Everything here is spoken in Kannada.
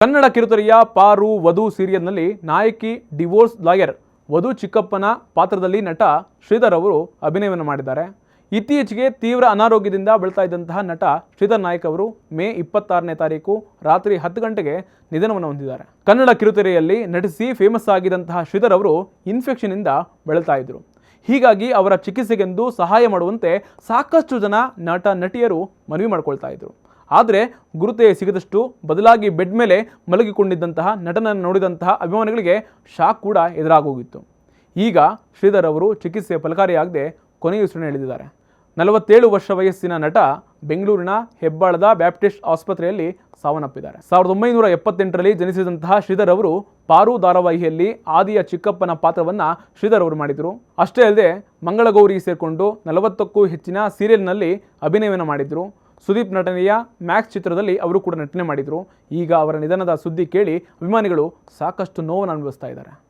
ಕನ್ನಡ ಕಿರುತೆರೆಯ ಪಾರು ವಧು ಸೀರಿಯಲ್ನಲ್ಲಿ ನಾಯಕಿ ಡಿವೋರ್ಸ್ ಲಾಯರ್ ವಧು ಚಿಕ್ಕಪ್ಪನ ಪಾತ್ರದಲ್ಲಿ ನಟ ಶ್ರೀಧರ್ ಅವರು ಅಭಿನಯವನ್ನು ಮಾಡಿದ್ದಾರೆ. ಇತ್ತೀಚೆಗೆ ತೀವ್ರ ಅನಾರೋಗ್ಯದಿಂದ ಬಳಲ್ತಾ ಇದ್ದಂತಹ ನಟ ಶ್ರೀಧರ್ ನಾಯಕ್ ಅವರು ಮೇ 26ನೇ ತಾರೀಕು ರಾತ್ರಿ 10 ಗಂಟೆಗೆ ನಿಧನವನ್ನು ಹೊಂದಿದ್ದಾರೆ. ಕನ್ನಡ ಕಿರುತೆರೆಯಲ್ಲಿ ನಟಿಸಿ ಫೇಮಸ್ ಆಗಿದ್ದಂತಹ ಶ್ರೀಧರ್ ಅವರು ಇನ್ಫೆಕ್ಷನ್ ಇಂದ ಬಳಲ್ತಾ ಇದ್ರು. ಹೀಗಾಗಿ ಅವರ ಚಿಕಿತ್ಸೆಗೆಂದು ಸಹಾಯ ಮಾಡುವಂತೆ ಸಾಕಷ್ಟು ಜನ ನಟ ನಟಿಯರು ಮನವಿ ಮಾಡಿಕೊಳ್ತಾ ಇದ್ರು. ಆದರೆ ಗುರುತೇ ಸಿಗದಷ್ಟು ಬದಲಾಗಿ ಬೆಡ್ ಮೇಲೆ ಮಲಗಿಕೊಂಡಿದ್ದಂತಹ ನಟನನ್ನು ನೋಡಿದಂತಹ ಅಭಿಮಾನಿಗಳಿಗೆ ಶಾಕ್ ಕೂಡ ಎದುರಾಗೋಗಿತ್ತು. ಈಗ ಶ್ರೀಧರ್ ಅವರು ಚಿಕಿತ್ಸೆ ಫಲಕಾರಿಯಾಗದೆ ಕೊನೆಯುಸಿರನ್ನು ಎಳೆದಿದ್ದಾರೆ. 47 ವರ್ಷ ವಯಸ್ಸಿನ ನಟ ಬೆಂಗಳೂರಿನ ಹೆಬ್ಬಾಳದ ಬ್ಯಾಪ್ಟಿಸ್ಟ್ ಆಸ್ಪತ್ರೆಯಲ್ಲಿ ಸಾವನ್ನಪ್ಪಿದ್ದಾರೆ. 1978ರಲ್ಲಿ ಜನಿಸಿದಂತಹ ಶ್ರೀಧರ್ ಅವರು ಪಾರು ಧಾರಾವಾಹಿಯಲ್ಲಿ ಆದಿಯ ಚಿಕ್ಕಪ್ಪನ ಪಾತ್ರವನ್ನು ಶ್ರೀಧರ್ ಅವರು ಮಾಡಿದರು. ಅಷ್ಟೇ ಅಲ್ಲದೆ ಮಂಗಳಗೌರಿ ಸೇರಿಕೊಂಡು 40ಕ್ಕೂ ಹೆಚ್ಚಿನ ಸೀರಿಯಲ್ನಲ್ಲಿ ಅಭಿನಯವನ್ನು ಮಾಡಿದರು. ಸುದೀಪ್ ನಟನೆಯ ಮ್ಯಾಕ್ಸ್ ಚಿತ್ರದಲ್ಲಿ ಅವರು ಕೂಡ ನಟನೆ ಮಾಡಿದರು. ಈಗ ಅವರ ನಿಧನದ ಸುದ್ದಿ ಕೇಳಿ ಅಭಿಮಾನಿಗಳು ಸಾಕಷ್ಟು ನೋವನ್ನು ಅನುಭವಿಸ್ತಾ ಇದ್ದಾರೆ.